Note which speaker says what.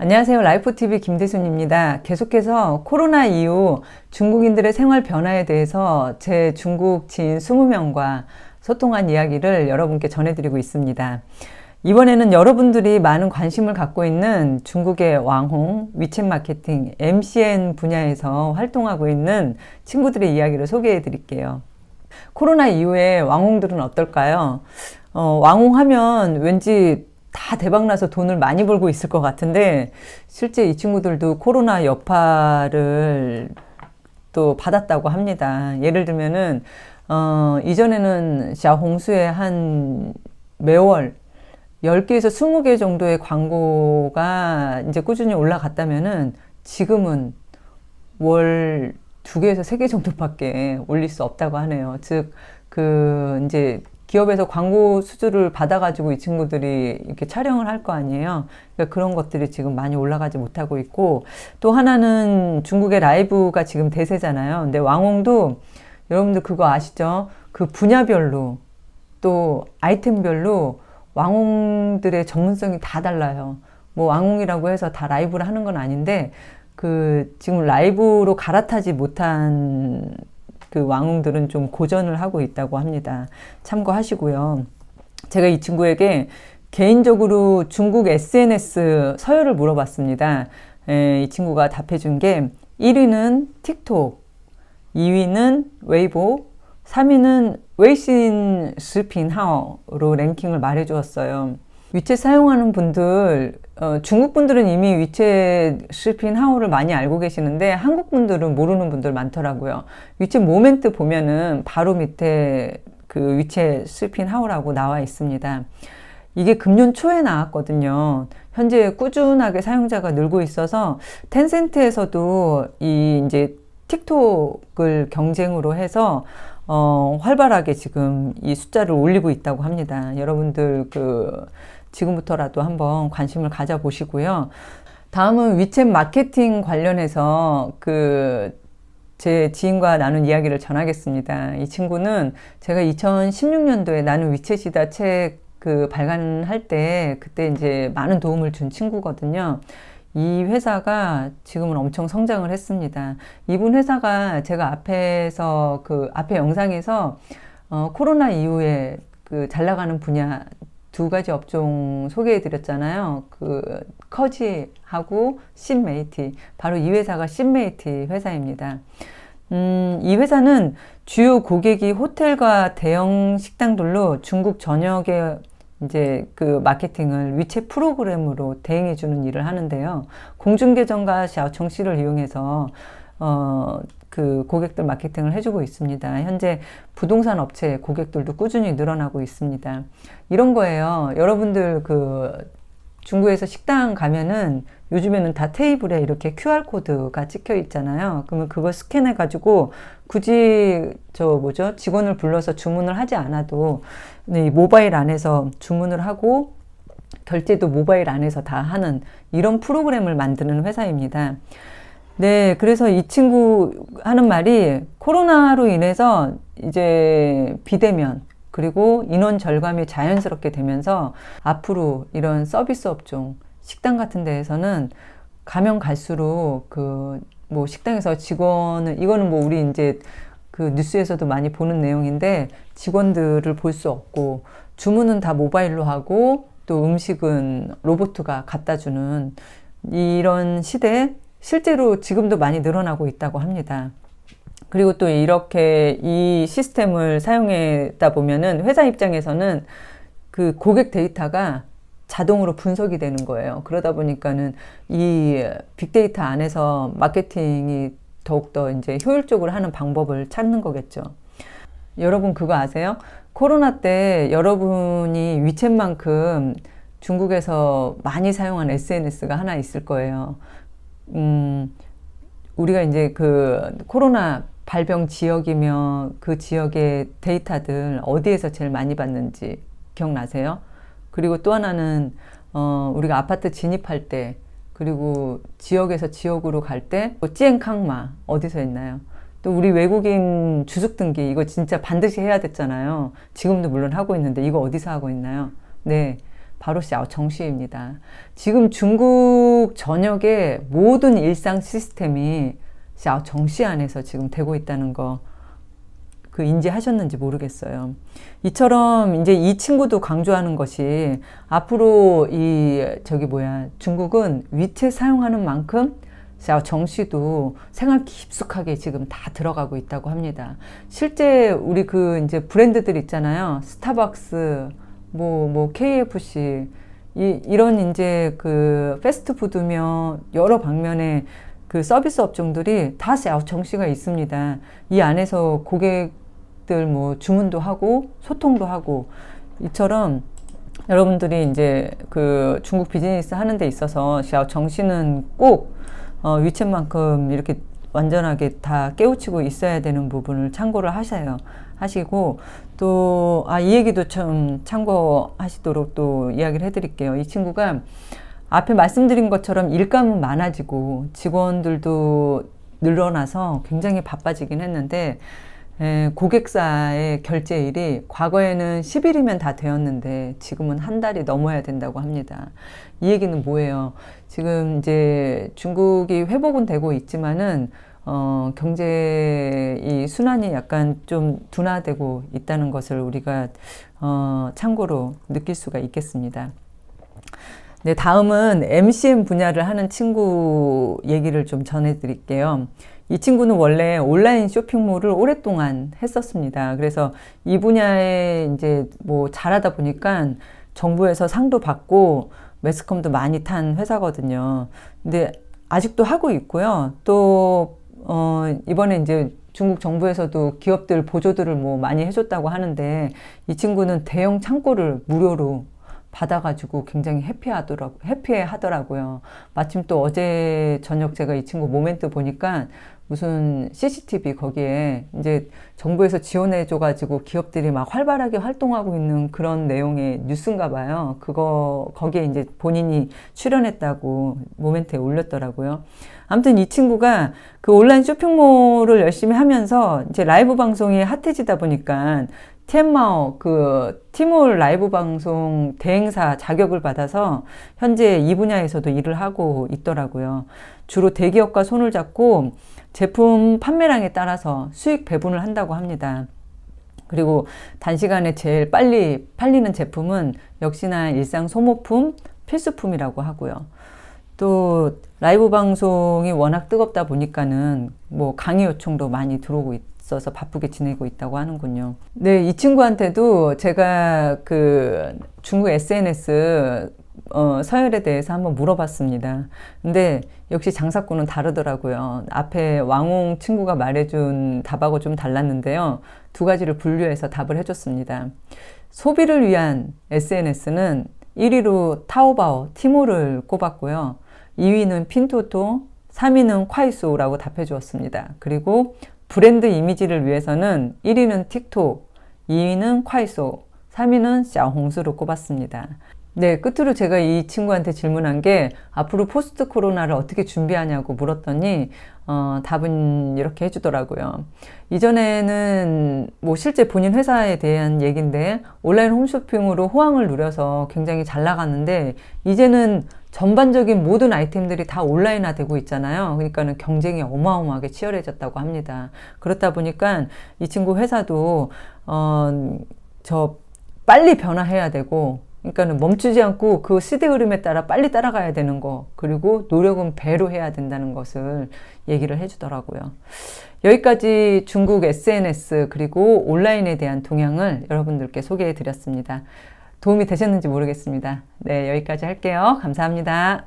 Speaker 1: 안녕하세요. 라이프TV 김대순입니다. 계속해서 코로나 이후 중국인들의 생활 변화에 대해서 제 중국 지인 20명과 소통한 이야기를 여러분께 전해드리고 있습니다. 이번에는 여러분들이 많은 관심을 갖고 있는 중국의 왕홍, 위챗 마케팅, MCN 분야에서 활동하고 있는 친구들의 이야기를 소개해 드릴게요. 코로나 이후에 왕홍들은 어떨까요? 왕홍 하면 왠지 다 대박나서 돈을 많이 벌고 있을 것 같은데 실제 이 친구들도 코로나 여파를 또 받았다고 합니다. 예를 들면은 이전에는 샤홍수에 한 매월 10개에서 20개 정도의 광고가 이제 꾸준히 올라갔다면은 지금은 월 2개에서 3개 정도밖에 올릴 수 없다고 하네요. 즉, 이제 기업에서 광고 수주를 받아가지고 이 친구들이 이렇게 촬영을 할 거 아니에요. 그러니까 그런 것들이 지금 많이 올라가지 못하고 있고, 또 하나는 중국의 라이브가 지금 대세잖아요. 근데 왕홍도 여러분들 그거 아시죠? 그 분야별로 또 아이템별로 왕홍들의 전문성이 다 달라요. 뭐 왕홍이라고 해서 다 라이브를 하는 건 아닌데, 지금 라이브로 갈아타지 못한 그 왕홍들은 좀 고전을 하고 있다고 합니다. 참고하시고요. 제가 이 친구에게 개인적으로 중국 SNS 서열을 물어봤습니다. 이 친구가 답해준 게 1위는 틱톡, 2위는 웨이보, 3위는 웨이신 스핀하오로 랭킹을 말해주었어요. 위챗 사용하는 분들, 중국 분들은 이미 위챗 스핀하오를 많이 알고 계시는데 한국 분들은 모르는 분들 많더라고요. 위챗 모멘트 보면은 바로 밑에 그 위챗 스핀하오라고 나와 있습니다. 이게 금년 초에 나왔거든요. 현재 꾸준하게 사용자가 늘고 있어서 텐센트에서도 이제 틱톡을 경쟁으로 해서 활발하게 지금 이 숫자를 올리고 있다고 합니다. 여러분들 지금부터라도 한번 관심을 가져보시고요. 다음은 위챗 마케팅 관련해서 제 지인과 나눈 이야기를 전하겠습니다. 이 친구는 제가 2016년도에 나는 위챗이다 책 발간할 때 그때 이제 많은 도움을 준 친구거든요. 이 회사가 지금은 엄청 성장을 했습니다. 이분 회사가 제가 앞에서 앞에 영상에서 코로나 이후에 잘 나가는 분야 2가지 업종 소개해 드렸잖아요. 커지하고 신메이티. 바로 이 회사가 신메이티 회사입니다. 이 회사는 주요 고객이 호텔과 대형 식당들로 중국 전역의 이제 마케팅을 위챗 프로그램으로 대행해 주는 일을 하는데요. 공중계정과 샤오청시를 이용해서 고객들 마케팅을 해주고 있습니다. 현재 부동산 업체 고객들도 꾸준히 늘어나고 있습니다. 이런 거예요. 여러분들 중국에서 식당 가면은 요즘에는 다 테이블에 이렇게 QR코드가 찍혀 있잖아요. 그러면 그걸 스캔해 가지고 굳이 직원을 불러서 주문을 하지 않아도 이 모바일 안에서 주문을 하고 결제도 모바일 안에서 다 하는 이런 프로그램을 만드는 회사입니다. 네, 그래서 이 친구 하는 말이 코로나로 인해서 이제 비대면 그리고 인원 절감이 자연스럽게 되면서 앞으로 이런 서비스 업종, 식당 같은 데에서는 가면 갈수록 식당에서 이거는 뭐 우리 이제 뉴스에서도 많이 보는 내용인데 직원들을 볼 수 없고 주문은 다 모바일로 하고 또 음식은 로봇가 갖다 주는 이런 시대에 실제로 지금도 많이 늘어나고 있다고 합니다. 그리고 또 이렇게 이 시스템을 사용하다 보면은 회사 입장에서는 고객 데이터가 자동으로 분석이 되는 거예요. 그러다 보니까는 이 빅데이터 안에서 마케팅이 더욱더 이제 효율적으로 하는 방법을 찾는 거겠죠. 여러분 그거 아세요? 코로나 때 여러분이 위챗만큼 중국에서 많이 사용한 SNS가 하나 있을 거예요. 우리가 이제 코로나 발병 지역이며 그 지역의 데이터들 어디에서 제일 많이 받는지 기억나세요? 그리고 또 하나는 우리가 아파트 진입할 때 그리고 지역에서 지역으로 갈 때 찌엔캉마 어디서 했나요? 또 우리 외국인 주식 등기 이거 진짜 반드시 해야 됐잖아요. 지금도 물론 하고 있는데 이거 어디서 하고 있나요? 네, 바로 샤오정시입니다. 지금 중국 전역의 모든 일상 시스템이 샤오정시 안에서 지금 되고 있다는 거 그 인지하셨는지 모르겠어요. 이처럼 이제 이 친구도 강조하는 것이 앞으로 중국은 위챗 사용하는 만큼 샤오정시도 생활 깊숙하게 지금 다 들어가고 있다고 합니다. 실제 우리 이제 브랜드들 있잖아요. 스타벅스, KFC, 이런 이제 패스트푸드며 여러 방면의 서비스 업종들이 다 샤오정시가 있습니다. 이 안에서 고객들 주문도 하고 소통도 하고 이처럼 여러분들이 이제 중국 비즈니스 하는 데 있어서 샤오정시는 꼭 위챗만큼 이렇게 완전하게 다 깨우치고 있어야 되는 부분을 참고를 하시고 또 이 얘기도 좀 참고하시도록 또 이야기를 해드릴게요. 이 친구가 앞에 말씀드린 것처럼 일감은 많아지고 직원들도 늘어나서 굉장히 바빠지긴 했는데 고객사의 결제일이 과거에는 10일이면 다 되었는데 지금은 한 달이 넘어야 된다고 합니다. 이 얘기는 뭐예요? 지금 이제 중국이 회복은 되고 있지만은 경제 이 순환이 약간 좀 둔화되고 있다는 것을 우리가 참고로 느낄 수가 있겠습니다. 네, 다음은 MCN 분야를 하는 친구 얘기를 좀 전해드릴게요. 이 친구는 원래 온라인 쇼핑몰을 오랫동안 했었습니다. 그래서 이 분야에 이제 잘하다 보니까 정부에서 상도 받고 매스컴도 많이 탄 회사거든요. 근데 아직도 하고 있고요. 또 이번에 이제 중국 정부에서도 기업들 보조들을 많이 해줬다고 하는데 이 친구는 대형 창고를 무료로 받아가지고 굉장히 해피해하더라고요. 마침 또 어제 저녁 제가 이 친구 모멘트 보니까 무슨 CCTV 거기에 이제 정부에서 지원해줘가지고 기업들이 막 활발하게 활동하고 있는 그런 내용의 뉴스인가 봐요. 거기에 이제 본인이 출연했다고 모멘트에 올렸더라고요. 아무튼 이 친구가 온라인 쇼핑몰을 열심히 하면서 이제 라이브 방송이 핫해지다 보니까 티엠마오 티몰 라이브 방송 대행사 자격을 받아서 현재 이 분야에서도 일을 하고 있더라고요. 주로 대기업과 손을 잡고 제품 판매량에 따라서 수익 배분을 한다고 합니다. 그리고 단시간에 제일 빨리 팔리는 제품은 역시나 일상 소모품, 필수품이라고 하고요. 또 라이브 방송이 워낙 뜨겁다 보니까는 강의 요청도 많이 들어오고 있어서 바쁘게 지내고 있다고 하는군요. 네, 이 친구한테도 제가 중국 SNS 서열에 대해서 한번 물어봤습니다. 근데 역시 장사꾼은 다르더라고요. 앞에 왕홍 친구가 말해준 답하고 좀 달랐는데요. 두 가지를 분류해서 답을 해줬습니다. 소비를 위한 SNS는 1위로 타오바오, 티몰을 꼽았고요. 2위는 핀토토, 3위는 콰이소라고 답해 주었습니다. 그리고 브랜드 이미지를 위해서는 1위는 틱톡, 2위는 콰이소, 3위는 샤오홍스로 꼽았습니다. 네, 끝으로 제가 이 친구한테 질문한 게 앞으로 포스트 코로나를 어떻게 준비하냐고 물었더니 답은 이렇게 해주더라고요. 이전에는 실제 본인 회사에 대한 얘기인데 온라인 홈쇼핑으로 호황을 누려서 굉장히 잘 나갔는데 이제는 전반적인 모든 아이템들이 다 온라인화 되고 있잖아요. 그러니까는 경쟁이 어마어마하게 치열해졌다고 합니다. 그렇다 보니까 이 친구 회사도 빨리 변화해야 되고 그러니까는 멈추지 않고 그 시대 흐름에 따라 빨리 따라가야 되는 거, 그리고 노력은 배로 해야 된다는 것을 얘기를 해주더라고요. 여기까지 중국 SNS 그리고 온라인에 대한 동향을 여러분들께 소개해 드렸습니다. 도움이 되셨는지 모르겠습니다. 네, 여기까지 할게요. 감사합니다.